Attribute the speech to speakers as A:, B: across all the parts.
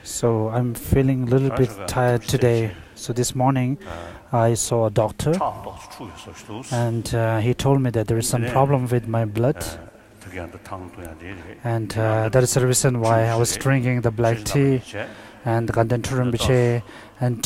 A: So I'm feeling a little bit tired today. So this morning I saw a doctor and he told me that there is some problem with my blood, and that is the reason why I was drinking the black tea and the and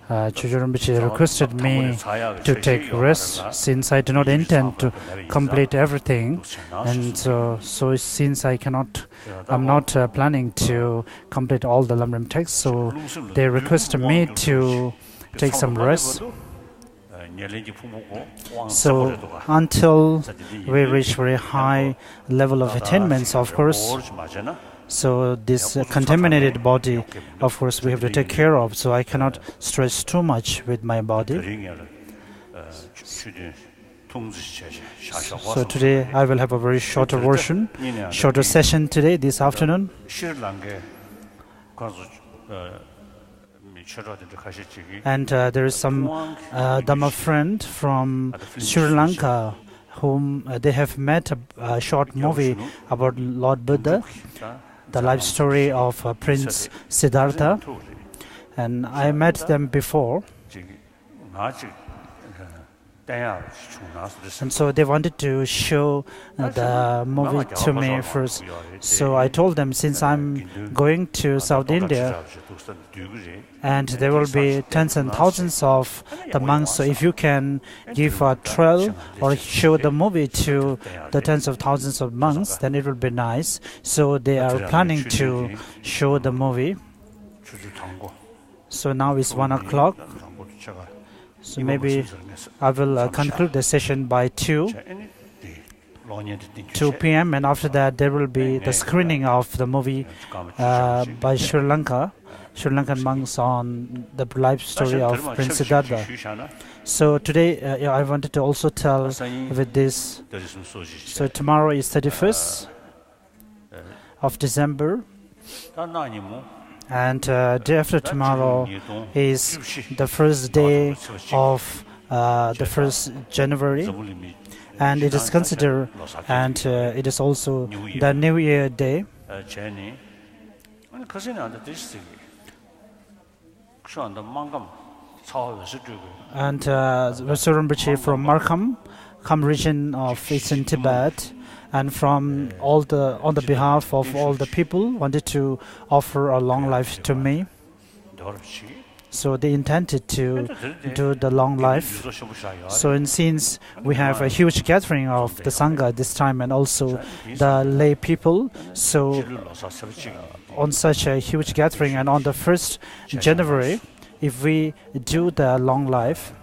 A: Chuju Rinpoche requested me to take rest since I do not intend to complete everything, and so since I'm not planning to complete all the Lamrim texts, so they requested me to take some rest. So until we reach very high level of attainments, of course, so this contaminated body, of course, we have to take care of. So I cannot stress too much with my body. So today I will have a very shorter version, shorter session today, this afternoon. And there is some Dhamma friend from Sri Lanka whom they have met a short movie about Lord Buddha, the life story of Prince Siddhartha, and I met them before. And so they wanted to show the movie to me first. So I told them, since I'm going to South India and there will be tens and thousands of the monks, so if you can give a trial or show the movie to the tens of thousands of monks, then it will be nice. So they are planning to show the movie. So now it's 1 o'clock. So maybe I will conclude the session by 2 p.m. and after that there will be the screening of the movie by Sri Lankan monks on the life story of Prince Siddhartha. So today I wanted to also tell with this. So tomorrow is 31st of December. And day after tomorrow is the first day of the 1st January, and it is considered, and it is also the New Year day. And Serajey Lamrim from Markham region of Eastern Tibet, and from on the behalf of all the people, wanted to offer a long life to me. So they intended to do the long life. So and since we have a huge gathering of the Sangha this time and also the lay people, so on such a huge gathering and on the 1st January, if we do the long life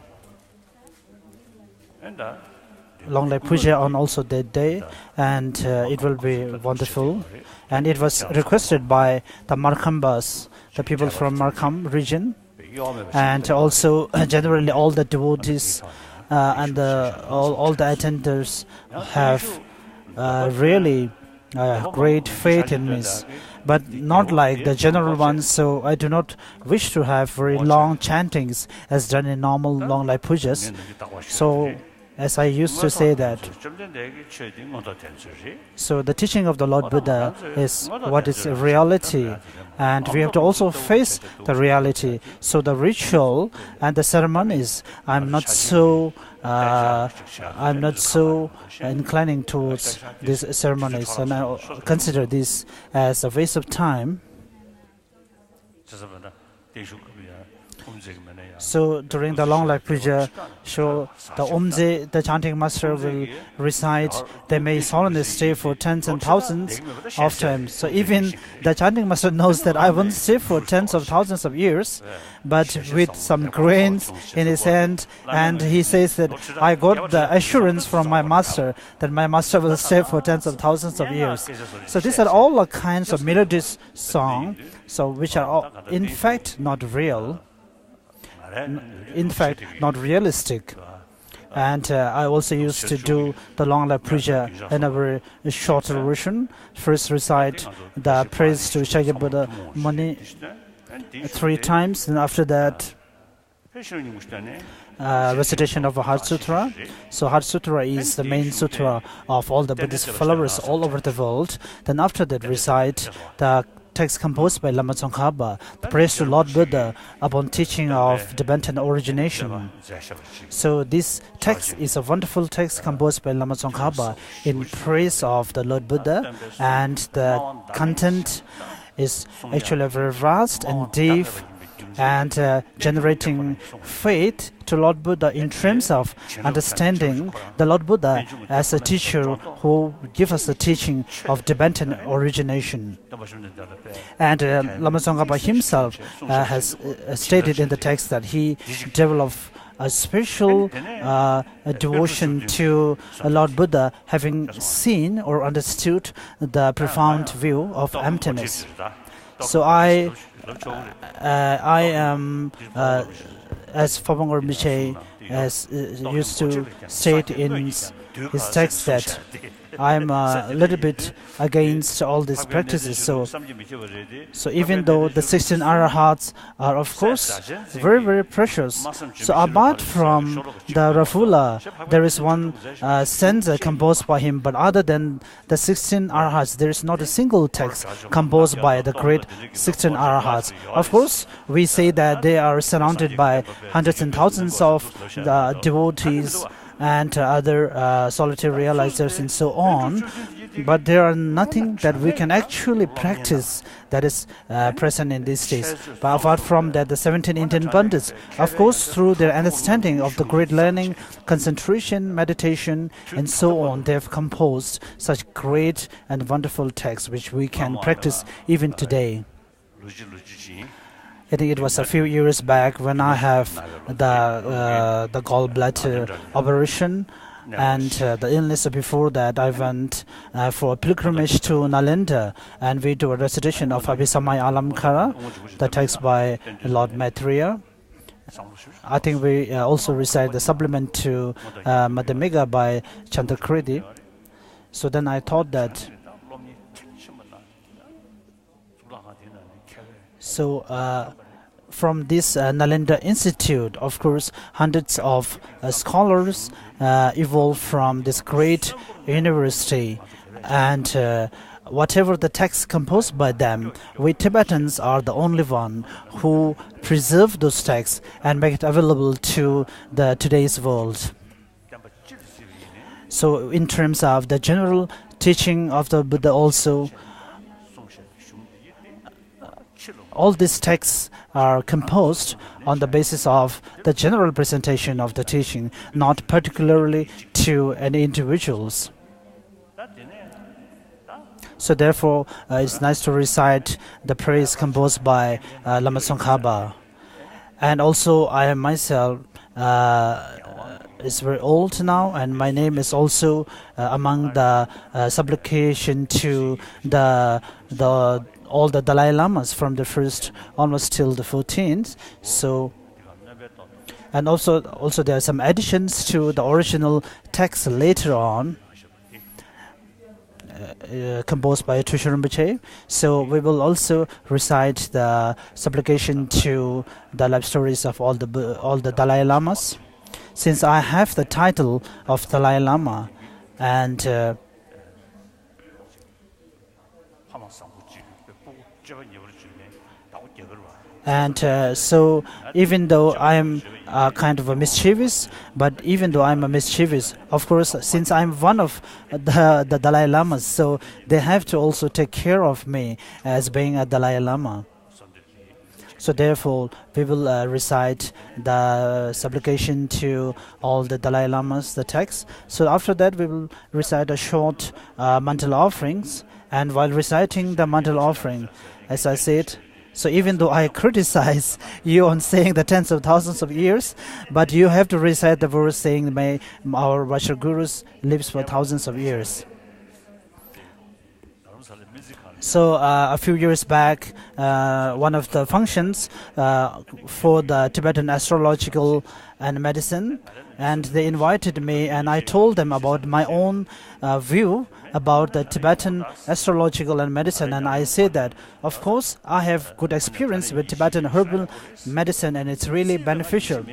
A: puja on also that day, and it will be wonderful. And it was requested by the Markhambas, the people from Markham region, and also generally all the devotees and all the attenders have really great faith in me, but not like the general ones. So I do not wish to have very long chantings as done in normal long life pujas. So as I used to say that, so the teaching of the Lord Buddha is what is reality, and we have to also face the reality. So the ritual and the ceremonies, I'm not so inclining towards these ceremonies, and I consider this as a waste of time. So during the long life puja, so the Omje, the chanting master will recite. They may solemnly stay for tens and thousands of times. So even the chanting master knows that I won't stay for tens of thousands of years, but with some grains in his hand, and he says that I got the assurance from my master that my master will stay for tens of thousands of years. So these are all the kinds of melodious songs, so which are all, in fact not real. In fact, not realistic. And I also used to do the long life puja in a very shorter version. First recite the praise to Shagya Buddha Muni 3 times, and after that recitation of a Heart Sutra. So Heart Sutra is the main sutra of all the Buddhist followers all over the world. Then after that, recite the text composed by Lama Tsongkhapa, the praise to Lord Buddha upon teaching of dependent origination. So this text is a wonderful text composed by Lama Tsongkhapa in praise of the Lord Buddha, and the content is actually very vast and deep, and generating faith to Lord Buddha in terms of understanding the Lord Buddha as a teacher who gives us the teaching of dependent origination. And Lama Tsongkhapa himself has stated in the text that he developed a special devotion to Lord Buddha, having seen or understood the profound view of emptiness. So I am, as Phapang Rinpoche used to state in his text, that I am a little bit against all these practices. So even though the 16 arahats are, of course, very, very precious, so apart from the Rafula, there is one stanza composed by him, but other than the 16 arahats, there is not a single text composed by the great 16 arahats. Of course, we say that they are surrounded by hundreds and thousands of devotees and other solitary realizers and so on, but there are nothing that we can actually practice that is present in these days. But apart from that, the 17 Indian Pandits, of course, through their understanding of the great learning, concentration, meditation, and so on, they have composed such great and wonderful texts which we can practice even today. I think it was a few years back when I have the gallbladder operation, and the illness before that, I went for a pilgrimage to Nalanda, and we do a recitation of Abhisamaya Alamkara, the text by Lord Maitreya. I think we also recite the supplement to Madhyamika by Chandrakriti. So then I thought that. So from this Nalanda Institute, of course, hundreds of scholars evolved from this great university, and whatever the text composed by them, we Tibetans are the only one who preserve those texts and make it available to the today's world. So in terms of the general teaching of the Buddha also, all these texts are composed on the basis of the general presentation of the teaching, not particularly to any individuals. So therefore, it's nice to recite the praise composed by Lama Tsongkhapa. And also, I am myself is very old now, and my name is also among the supplication to all the Dalai Lamas from the first almost till the 14th. So, and also there are some additions to the original text later on, composed by Trishul Rinpoche. So we will also recite the supplication to the life stories of all the Dalai Lamas. Since I have the title of Dalai Lama, and so even though I am kind of a mischievous, but even though I'm a mischievous, of course, since I'm one of the Dalai Lamas, so they have to also take care of me as being a Dalai Lama. So therefore, we will recite the supplication to all the Dalai Lamas, the text. So after that, we will recite a short mantle offerings. And while reciting the mantle offering, as I said, so even though I criticize you on saying the tens of thousands of years, but you have to recite the verse saying, "May our Vaishnava Gurus lives for thousands of years." So a few years back, one of the functions for the Tibetan astrological and medicine, and they invited me, and I told them about my own view about the Tibetan astrological and medicine, and I said that, of course, I have good experience with Tibetan herbal medicine, and it's really beneficial.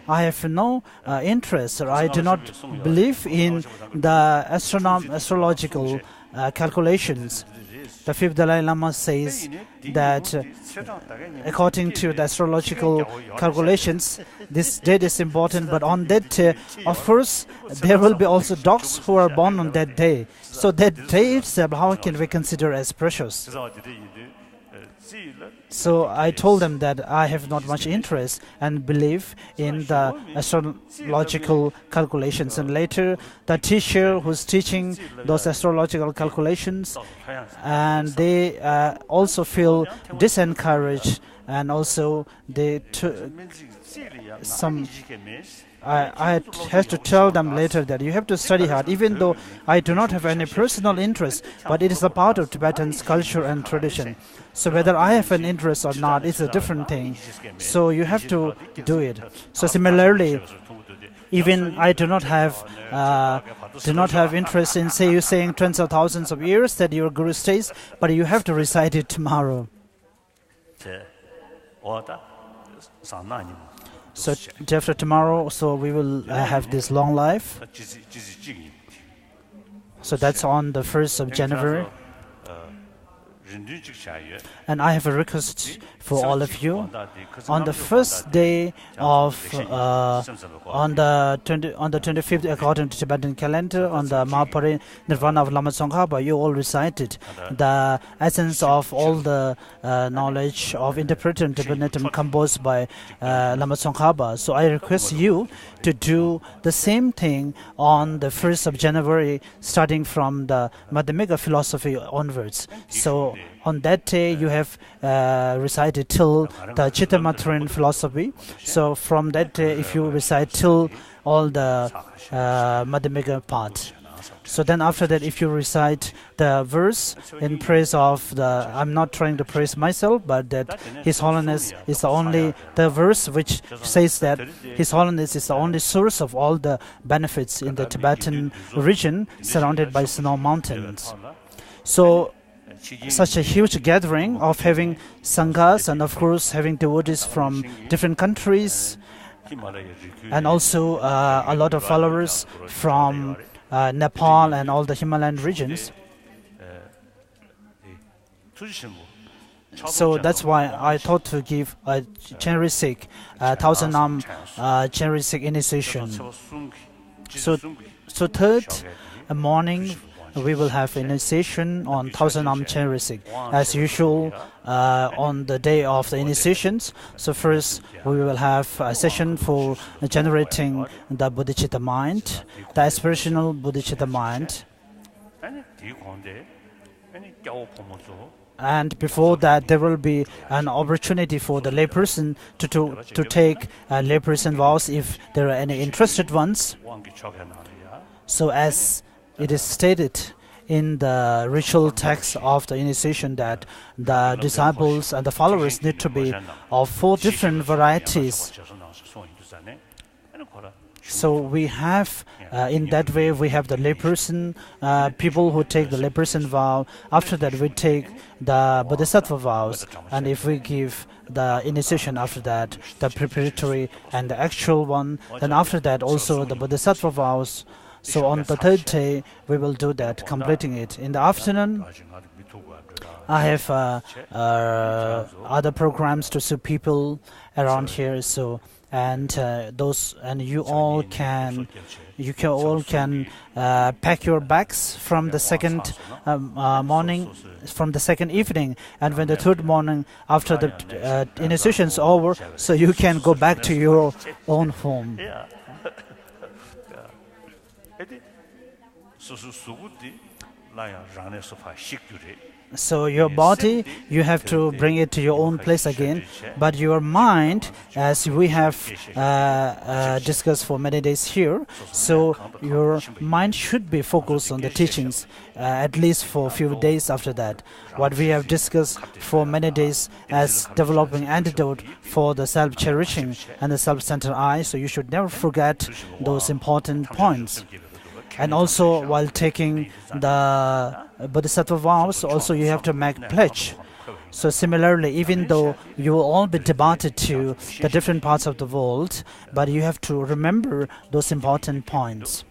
A: I have no interest, or I do not believe in the astrological calculations. The fifth Dalai Lama says that according to the astrological calculations, this date is important, but on that day, of course, there will be also dogs who are born on that day. So that day itself, how can we consider as precious? So I told them that I have not much interest and believe in the astrological calculations. And later, the teacher who's teaching those astrological calculations, and they also feel disencouraged, and also they I had to tell them later that you have to study hard, even though I do not have any personal interest, but it is a part of Tibetan's culture and tradition. So whether I have an interest or not is a different thing. So you have to do it. So similarly, even I do not have interest in you saying tens of thousands of years that your guru stays, but you have to recite it tomorrow. So after tomorrow, so we will have this long life. So that's on the 1st of January. And I have a request for all of you. On the first day of, on the 25th, according to Tibetan calendar, on the Mahaparinirvana of Lama Tsongkhapa, you all recited the essence of all the knowledge of interpreter and Tibetan composed by Lama Tsongkhapa. So I request you to do the same thing on the 1st of January, starting from the Madhyamika philosophy onwards. So on that day, you have recited till the Chittamatharan philosophy. So from that day, if you recite till all the Madhyamika part. So then after that, if you recite the verse in praise of the, I'm not trying to praise myself, but that His Holiness is the verse which says that His Holiness is the only source of all the benefits in the Tibetan region surrounded by snow mountains. So such a huge gathering of having sanghas and of course having devotees from different countries and also a lot of followers from Nepal and all the Himalayan regions. So that's why I thought to give a Chenrisik, 1000 Nam Chenrisik initiation. So third morning, we will have initiation on 1000 Nam Chenrisik. As usual, on the day of the initiations, so first we will have a session for generating the bodhicitta mind, the aspirational bodhicitta mind. And before that, there will be an opportunity for the layperson to take layperson vows if there are any interested ones. So as it is stated in the ritual text of the initiation that the disciples and the followers need to be of 4 different varieties. So we have, in that way, we have the layperson, people who take the layperson vow. After that, we take the bodhisattva vows. And if we give the initiation after that, the preparatory and the actual one, then after that also the bodhisattva vows. So on the third day, we will do that, completing it. In the afternoon, I have other programs to see people around here. So you all can pack your bags from the second morning, from the second evening, and when the third morning after the initiation is over, so you can go back to your own home. So your body, you have to bring it to your own place again. But your mind, as we have discussed for many days here, so your mind should be focused on the teachings, at least for a few days after that. What we have discussed for many days as developing antidote for the self-cherishing and the self-centered I, so you should never forget those important points. And also, while taking the Bodhisattva vows, also you have to make pledge. So similarly, even though you will all be departed to the different parts of the world, but you have to remember those important points.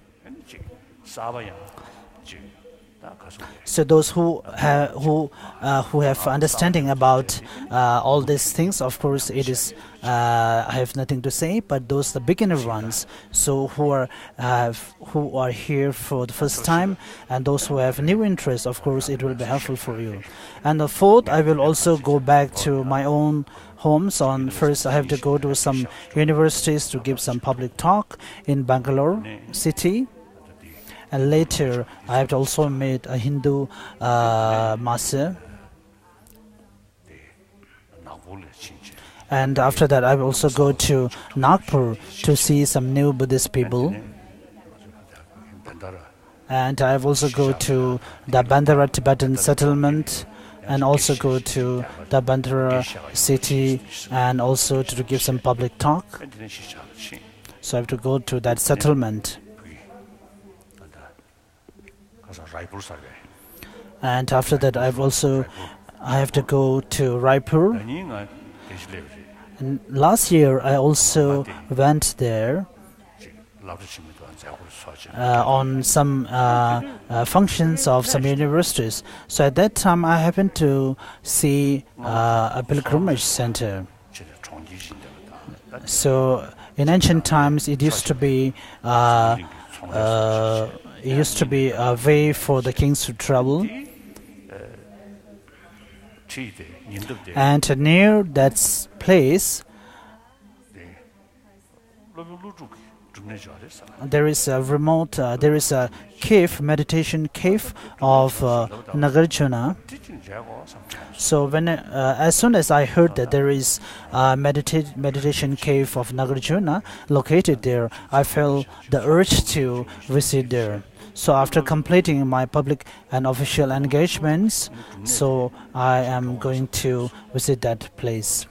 A: So those who have understanding about all these things, of course, it is I have nothing to say. But those the beginner ones, so who are here for the first time, and those who have new interest, of course, it will be helpful for you. And the fourth, I will also go back to my own homes. On first, I have to go to some universities to give some public talk in Bangalore city. And later, I have to also meet a Hindu master. And after that, I will also go to Nagpur to see some new Buddhist people. And I will also go to the Bandara Tibetan settlement, and also go to the Bandara city, and also to give some public talk. So I have to go to that settlement. And after that, I have to go to Raipur. And last year, I also went there on some functions of some universities. So at that time, I happened to see a pilgrimage center. So in ancient times, it used to be a way for the kings to travel. And near that place, there is a cave, meditation cave of Nagarjuna. So as soon as I heard that there is a meditation cave of Nagarjuna located there, I felt the urge to visit there. So after completing my public and official engagements, so I am going to visit that place.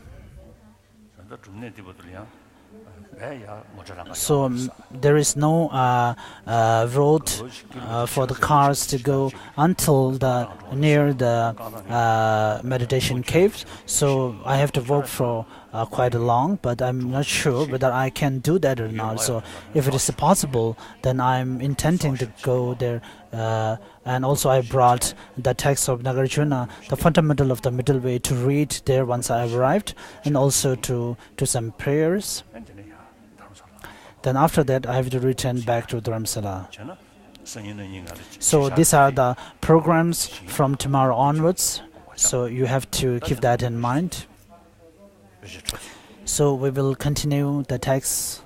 A: So there is no road for the cars to go until near the meditation caves. So I have to walk for quite long, but I'm not sure whether I can do that or not. So if it is possible, then I'm intending to go there. And also I brought the text of Nagarjuna, the fundamental of the middle way, to read there once I arrived, and also to some prayers. Then after that, I have to return back to Dharamsala. So these are the programs from tomorrow onwards. So you have to keep that in mind. So we will continue the text.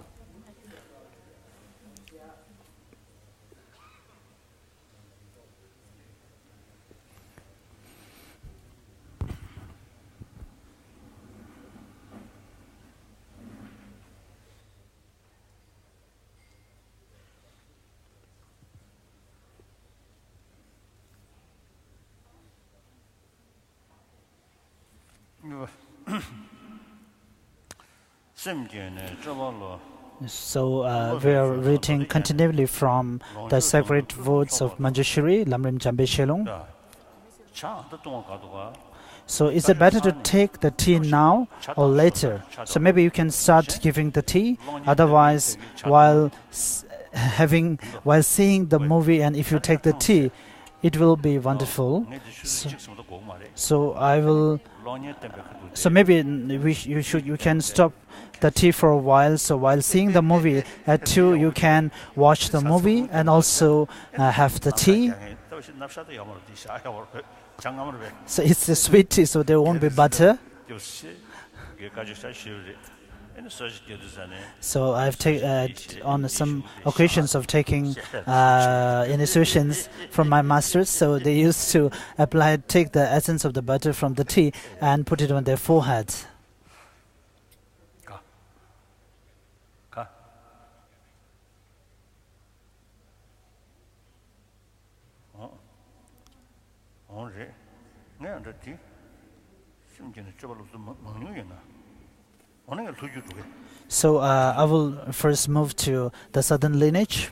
A: So we are reading continually from the sacred words of Serajey Lamrim Shelong. So is it better to take the tea now or later? So maybe you can start giving the tea. Otherwise, while seeing the movie, and if you take the tea, it will be wonderful. So I will. So maybe you can stop the tea for a while. So while seeing the movie at 2, you can watch the movie and also have the tea. So it's a sweet tea, so there won't be butter. So I've on some occasions of taking initiations from my masters. So they used to take the essence of the butter from the tea and put it on their foreheads. So I will first move to the southern lineage.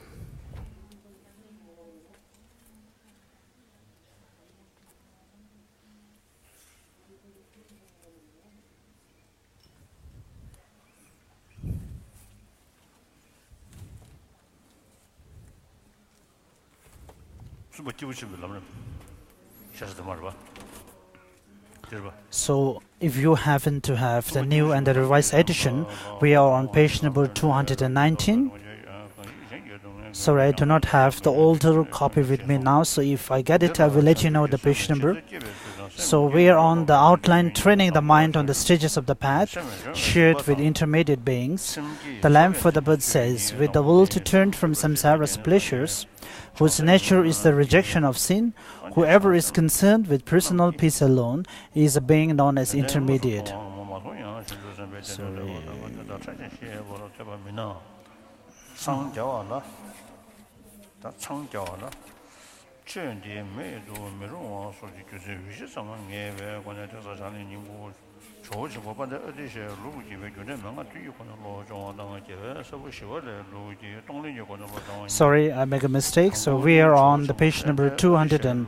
A: So if you happen to have the new and the revised edition, we are on page number 219. Sorry, I do not have the older copy with me now, so if I get it, I will let you know the page number. So we are on the outline, training the mind on the stages of the path, shared with intermediate beings. The lamp for the Buddha says, with the will to turn from samsara's pleasures, whose nature is the rejection of sin, whoever is concerned with personal peace alone is a being known as intermediate. Sorry, I make a mistake. So we are on the page number 227,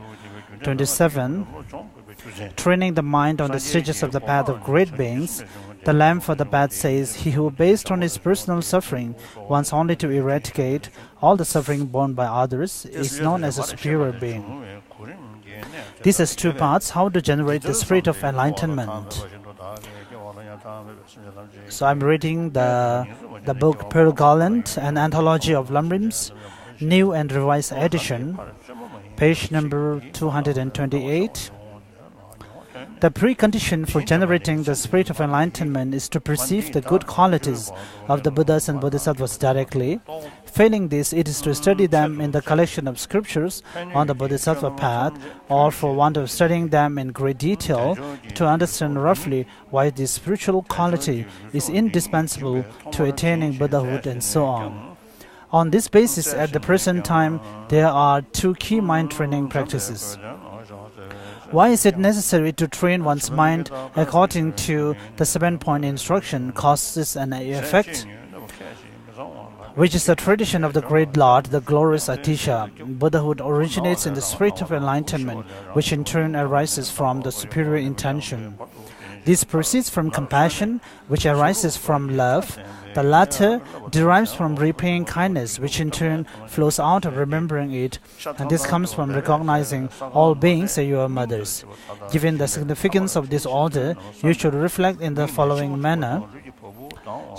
A: training the mind on the stages of the path of great beings. The lamp for the path says, he who based on his personal suffering wants only to eradicate all the suffering borne by others is known as a superior being. This has two parts: how to generate the spirit of enlightenment. So I'm reading the book Pearl Garland, an anthology of Lamrim's new and revised edition, page number 228. The precondition for generating the spirit of enlightenment is to perceive the good qualities of the Buddhas and Bodhisattvas directly. Failing this, it is to study them in the collection of scriptures on the Bodhisattva path, or for want of studying them in great detail, to understand roughly why this spiritual quality is indispensable to attaining Buddhahood and so on. On this basis, at the present time, there are two key mind training practices. Why is it necessary to train one's mind according to the 7-point instruction, causes and effect, which is the tradition of the great Lord, the glorious Atisha? Buddhahood originates in the spirit of enlightenment, which in turn arises from the superior intention. This proceeds from compassion, which arises from love. The latter derives from repaying kindness, which in turn flows out of remembering it, and this comes from recognizing all beings are your mothers. Given the significance of this order, you should reflect in the following manner.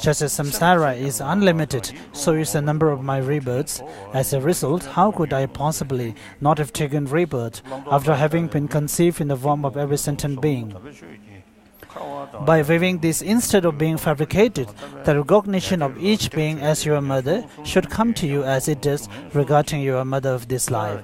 A: Just as samsara is unlimited, so is the number of my rebirths. As a result, how could I possibly not have taken rebirth after having been conceived in the womb of every sentient being? By viewing this instead of being fabricated, the recognition of each being as your mother should come to you as it does regarding your mother of this life.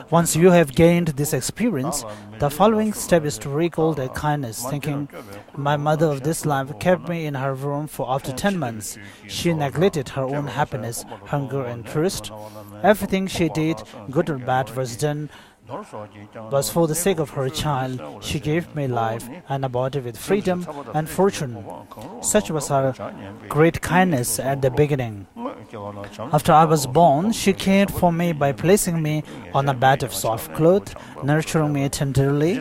A: Once you have gained this experience, the following step is to recall their kindness, thinking, my mother of this life kept me in her room for after 10 months. She neglected her own happiness, hunger and thirst. Everything she did, good or bad, was for the sake of her child. She gave me life and a body with freedom and fortune. Such was her great kindness at the beginning. After I was born, she cared for me by placing me on a bed of soft cloth, nurturing me tenderly,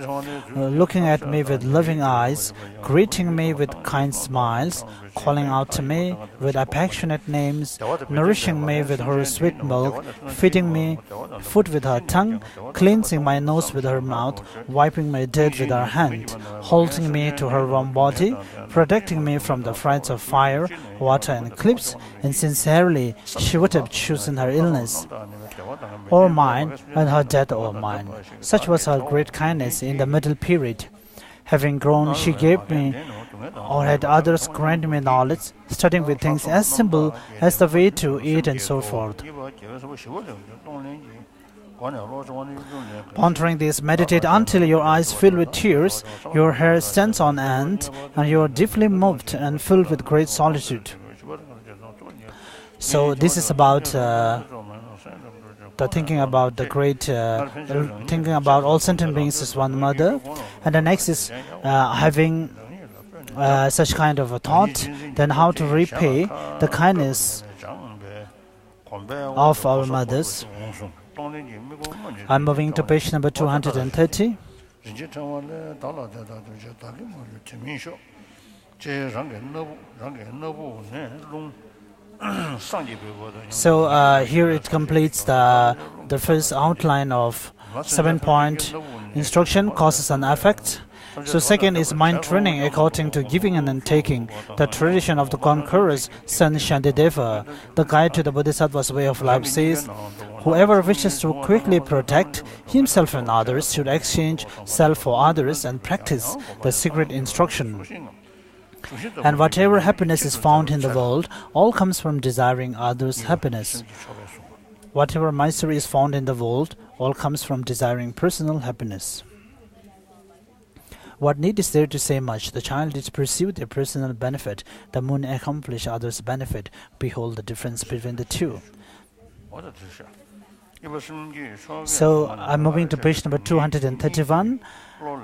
A: looking at me with loving eyes, greeting me with kind smiles, calling out to me with affectionate names, nourishing me with her sweet milk, feeding me food with her tongue, cleansing my nose with her mouth, wiping my dirt with her hand, holding me to her warm body, protecting me from the frights of fire, water and eclipse, and sincerely she would have chosen her illness or mine and her death or mine. Such was her great kindness in the middle period. Having grown, she gave me or had others grant me knowledge, starting with things as simple as the way to eat and so forth. Pondering this, meditate until your eyes fill with tears, your hair stands on end, and you are deeply moved and filled with great solitude. So this is about the thinking about the great, thinking about all sentient beings as one mother, and the next is having such kind of a thought, then how to repay the kindness of our mothers. I'm moving to page number 230. So here it completes the first outline of 7-point instruction, causes and effects. So second is mind training according to giving and then taking, the tradition of the conquerors, Son Shantideva. The guide to the Bodhisattva's way of life says, whoever wishes to quickly protect himself and others should exchange self for others and practice the secret instruction. And whatever happiness is found in the world, all comes from desiring others' happiness. Whatever misery is found in the world, all comes from desiring personal happiness. What need is there to say much? The child did pursue their personal benefit, the moon accomplished others' benefit. Behold the difference between the two. So I'm moving to page number 231.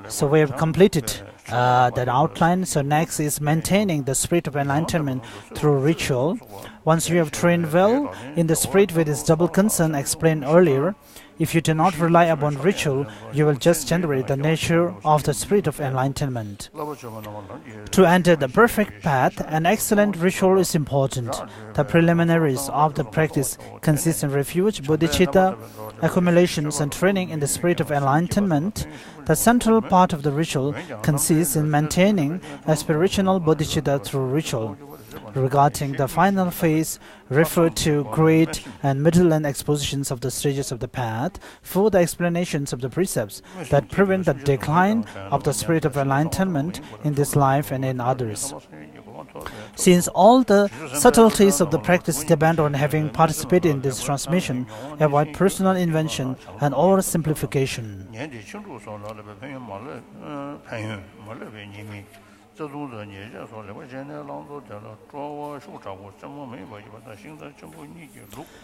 A: So we have completed that outline. So next is maintaining the spirit of enlightenment through ritual. Once you have trained well in the spirit with its double concern explained earlier, if you do not rely upon ritual, you will just generate the nature of the spirit of enlightenment. To enter the perfect path, an excellent ritual is important. The preliminaries of the practice consist in refuge, bodhicitta, accumulations, and training in the spirit of enlightenment. The central part of the ritual consists in maintaining aspirational bodhicitta through ritual. Regarding the final phase, refer to great and middle and expositions of the stages of the path for the explanations of the precepts that prevent the decline of the spirit of enlightenment in this life and in others. Since all the subtleties of the practice depend on having participated in this transmission, avoid personal invention and oversimplification.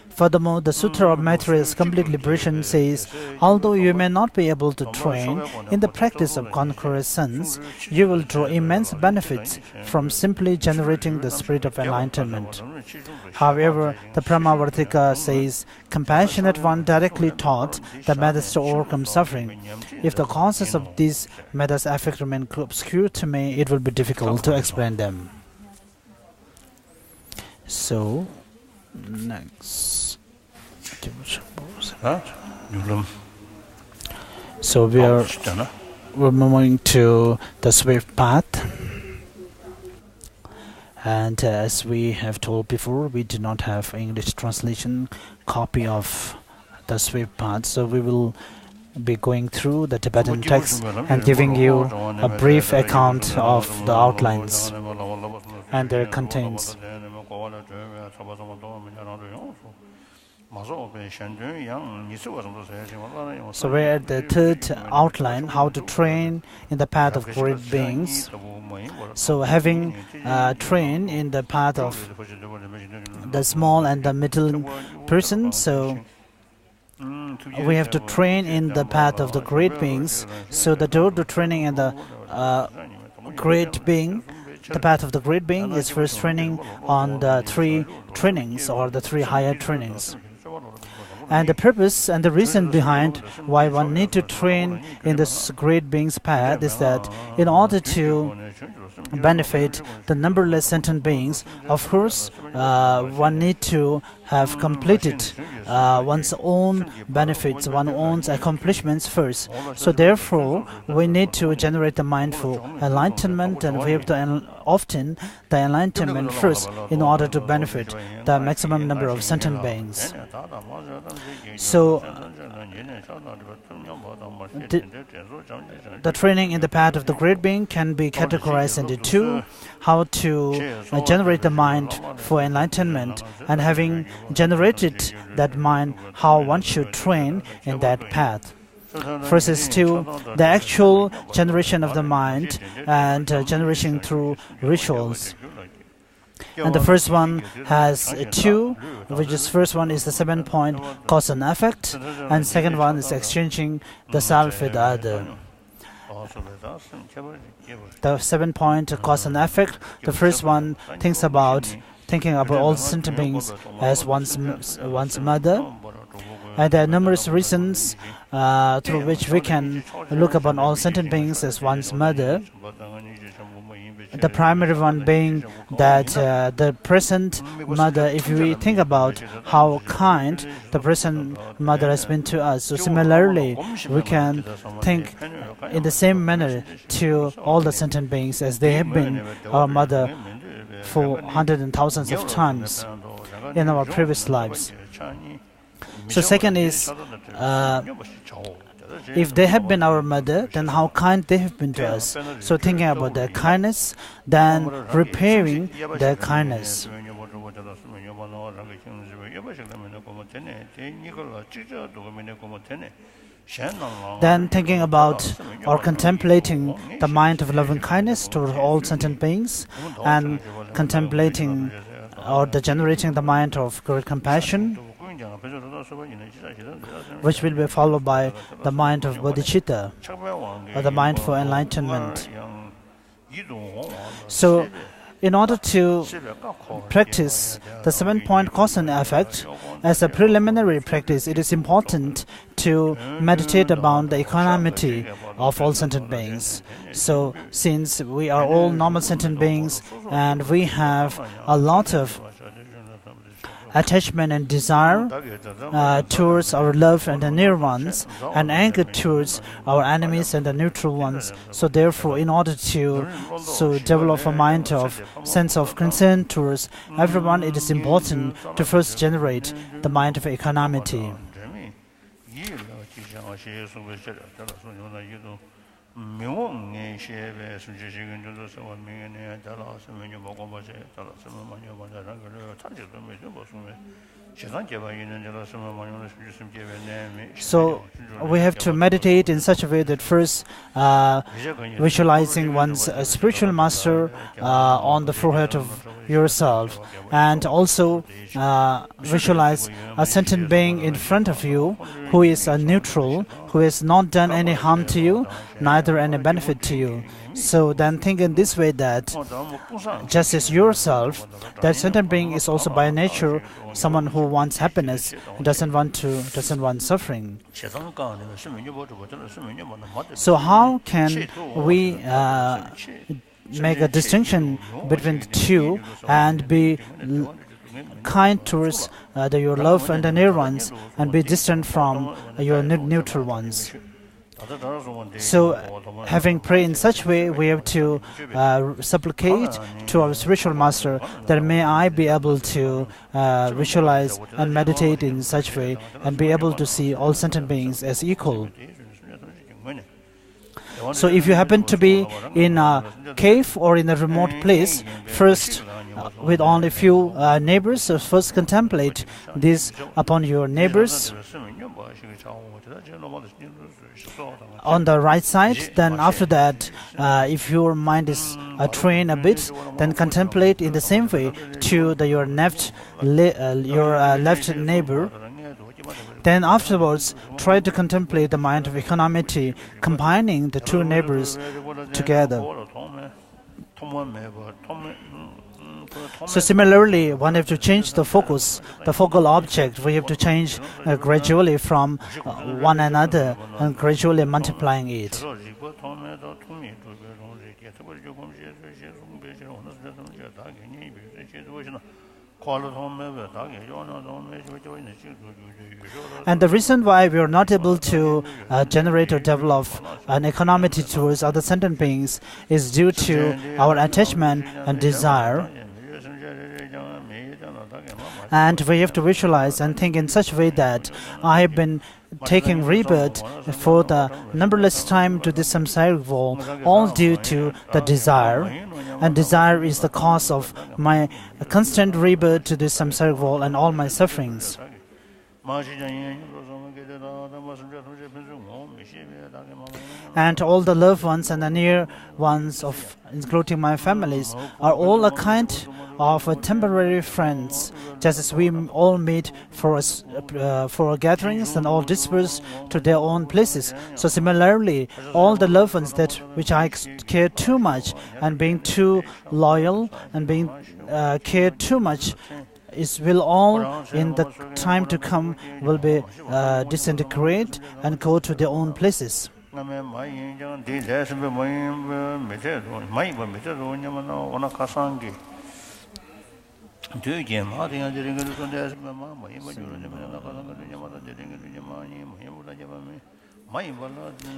A: Furthermore, the Sutra of Maitreya's complete liberation says, although you may not be able to train in the practice of conqueror's sons, you will draw immense benefits from simply generating the spirit of enlightenment. However, the Brahmavartika says, compassionate one directly taught the methods to overcome suffering. If the causes of these methods' effect remain obscure to me, it will be difficult to explain them. So, next. So we're moving to the swift path. And as we have told before, we do not have English translation copy of the swift path. So we will be going through the Tibetan text and giving you a brief account of the outlines and their contents. So we're at the third outline, how to train in the path of great beings. So having trained in the path of the small and the middle person, so we have to train in the path of the great beings. So the door to training in the great being, the path of the great being, is first training on the three trainings or the three higher trainings. And the purpose and the reason behind why one need to train in this great being's path is that in order to benefit the numberless sentient beings, of course, one need to have completed one's own benefits, one's own accomplishments first. So therefore, we need to generate the mind for enlightenment, and we have to often the enlightenment first in order to benefit the maximum number of sentient beings. So the training in the path of the great being can be categorized into two: how to generate the mind for enlightenment, and having generated that mind, how one should train in that path. First is the actual generation of the mind and generation through rituals. And the first one has two, which is first one is the 7-point cause and effect, and second one is exchanging the self with the other. The 7-point cause and effect, the first one thinking about all sentient beings as one's mother. And there are numerous reasons through which we can look upon all sentient beings as one's mother. The primary one being that the present mother, if we think about how kind the present mother has been to us, so similarly we can think in the same manner to all the sentient beings as they have been our mother for hundreds and thousands of times in our previous lives. So second is, if they have been our mother, then how kind they have been to us. So thinking about their kindness, then repairing their kindness. Then thinking about or contemplating the mind of loving kindness toward all sentient beings, and contemplating or generating the mind of great compassion, which will be followed by the mind of bodhicitta, or the mind for enlightenment. So, in order to practice the 7-point cause and effect, as a preliminary practice, it is important to meditate about the equanimity of all sentient beings. So, since we are all normal sentient beings and we have a lot of attachment and desire towards our love and the near ones, and anger towards our enemies and the neutral ones. So therefore, in order to develop a mind of sense of concern towards everyone, it is important to first generate the mind of equanimity. So we have to meditate in such a way that first visualizing one's spiritual master on the forehead of yourself, and also visualize a sentient being in front of you who is a neutral, who has not done any harm to you, neither any benefit to you. So then think in this way that just as yourself, that sentient being is also by nature someone who wants happiness, doesn't want suffering. So how can we make a distinction between the two and be kind towards your love and the near ones, and be distant from your neutral ones? So, having prayed in such way, we have to supplicate to our spiritual master that may I be able to visualize and meditate in such way and be able to see all sentient beings as equal. So if you happen to be in a cave or in a remote place, first with only few neighbors, so first contemplate this upon your neighbors on the right side. Then after that, if your mind is trained a bit, then contemplate in the same way to your left neighbor. Then afterwards, try to contemplate the mind of equanimity, combining the two neighbors together. So similarly, one have to change the focus, the focal object. We have to change gradually from one another and gradually multiplying it. And the reason why we are not able to generate or develop an equanimity towards other sentient beings is due to our attachment and desire. And we have to visualize and think in such a way that I have been taking rebirth for the numberless time to this samsaric world, all due to the desire. And desire is the cause of my constant rebirth to this samsaric world and all my sufferings. And all the loved ones and the near ones, of including my families, are all a kind of temporary friends, just as we all meet for gatherings and all disperse to their own places. So similarly, all the loved ones that which I care too much and being too loyal and being cared too much will all in the time to come will be disintegrate and go to their own places.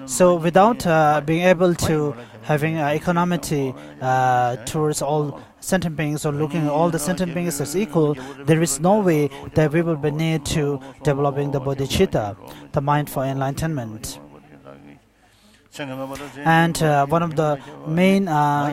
A: So without being able to having equanimity towards all sentient beings or looking at all the sentient beings as equal, there is no way that we will be near to developing the bodhicitta, the mind for enlightenment. And one of the main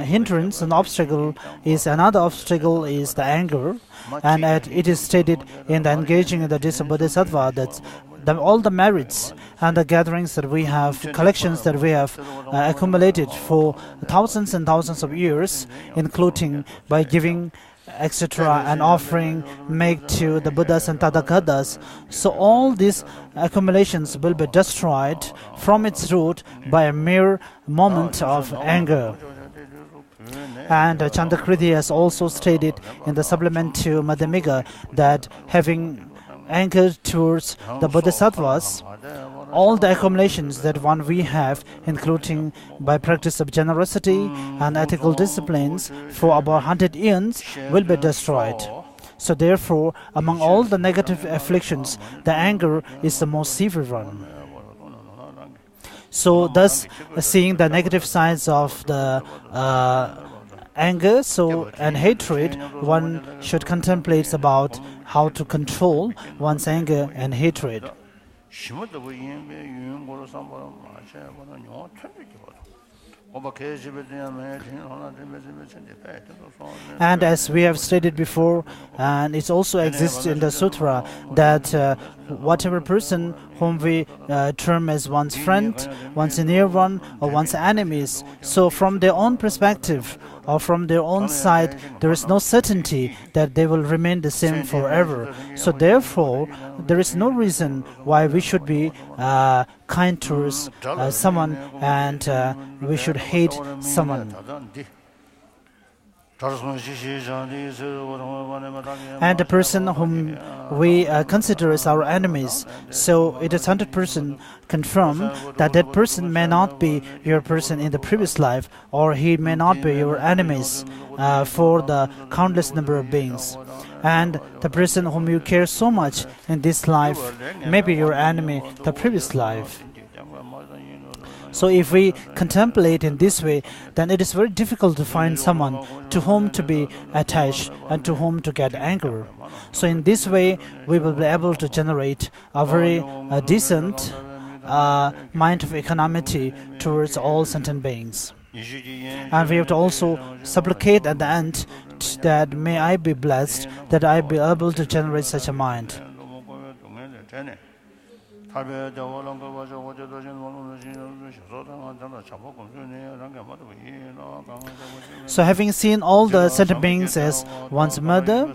A: hindrance and another obstacle is the anger, and it is stated in the engaging in the days of Bodhisattva that all the merits and the gatherings that we have, collections that we have accumulated for thousands and thousands of years, including by giving etc. and offering make to the Buddhas and Tathagatas. So all these accumulations will be destroyed from its root by a mere moment of anger. And Chandakriti has also stated in the supplement to Madhyamika that having anger towards the Bodhisattvas, all the accumulations that we have, including by practice of generosity and ethical disciplines for about 100 eons, will be destroyed. So therefore, among all the negative afflictions, the anger is the most severe one. So thus, seeing the negative sides of the anger and hatred, one should contemplate about how to control one's anger and hatred. And as we have stated before, and it also exists in the sutra, that whatever person whom we term as one's friend, one's near one, or one's enemies, so from their own perspective or from their own side, there is no certainty that they will remain the same forever. So therefore, there is no reason why we should be kind towards someone and we should hate someone. And the person whom we consider as our enemies, so it is 100% confirmed that that person may not be your person in the previous life, or he may not be your enemies for the countless number of beings. And the person whom you care so much in this life may be your enemy the previous life. So if we contemplate in this way, then it is very difficult to find someone to whom to be attached and to whom to get anger. So in this way, we will be able to generate a very decent mind of equanimity towards all sentient beings. And we have to also supplicate at the end that may I be blessed, that I be able to generate such a mind. So having seen all the sentient beings as one's mother,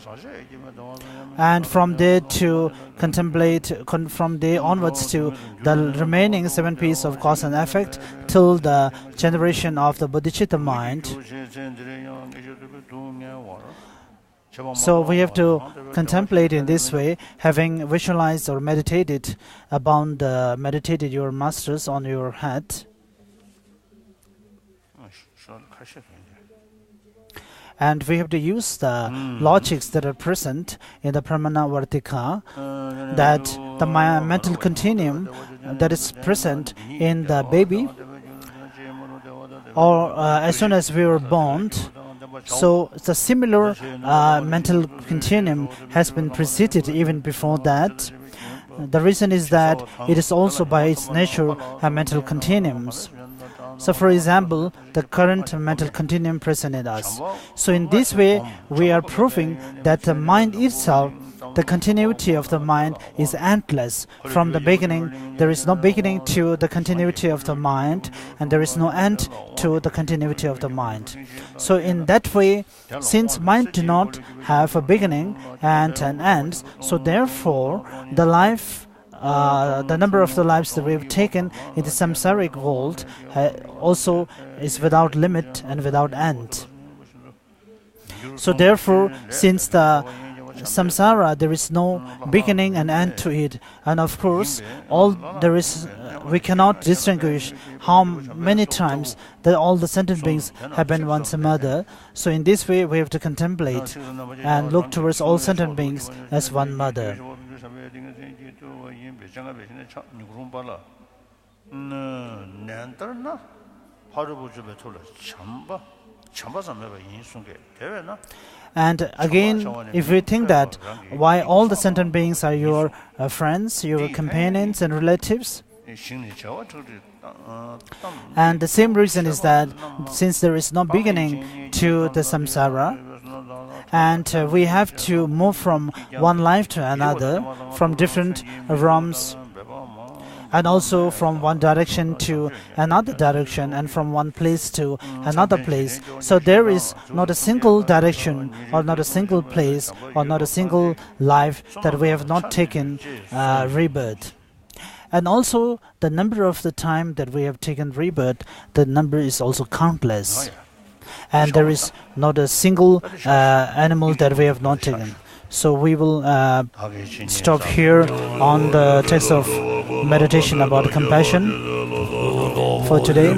A: and from there to contemplate, from there onwards to the remaining 7 pieces of cause and effect, till the generation of the bodhicitta mind. So we have to contemplate in this way, having visualized or meditated about meditated your masters on your head. and we have to use the logics that are present in the Pramana Vartika, that the mental continuum that is present in the baby, or as soon as we were born. So the similar mental continuum has been preceded even before that. The reason is that it is also by its nature a mental continuums. So for example, the current mental continuum present in us. So in this way, we are proving that the mind itself, the continuity of the mind is endless. From the beginning, there is no beginning to the continuity of the mind, and there is no end to the continuity of the mind. So in that way, since mind do not have a beginning and an end, so therefore the life, the number of the lives that we have taken in the samsaric world also is without limit and without end. So therefore, since the samsara, there is no beginning and end to it, and of course, we cannot distinguish how many times that all the sentient beings have been once a mother. So in this way, we have to contemplate and look towards all sentient beings as one mother. And again, if we think that why all the sentient beings are your friends, your companions and relatives, and the same reason is that since there is no beginning to the samsara, and we have to move from one life to another, from different realms, and also from one direction to another direction, and from one place to another place. So there is not a single direction, or not a single place, or not a single life that we have not taken rebirth. And also the number of the time that we have taken rebirth, the number is also countless. And there is not a single animal that we have not taken. So we will stop here on the text of meditation about compassion for today.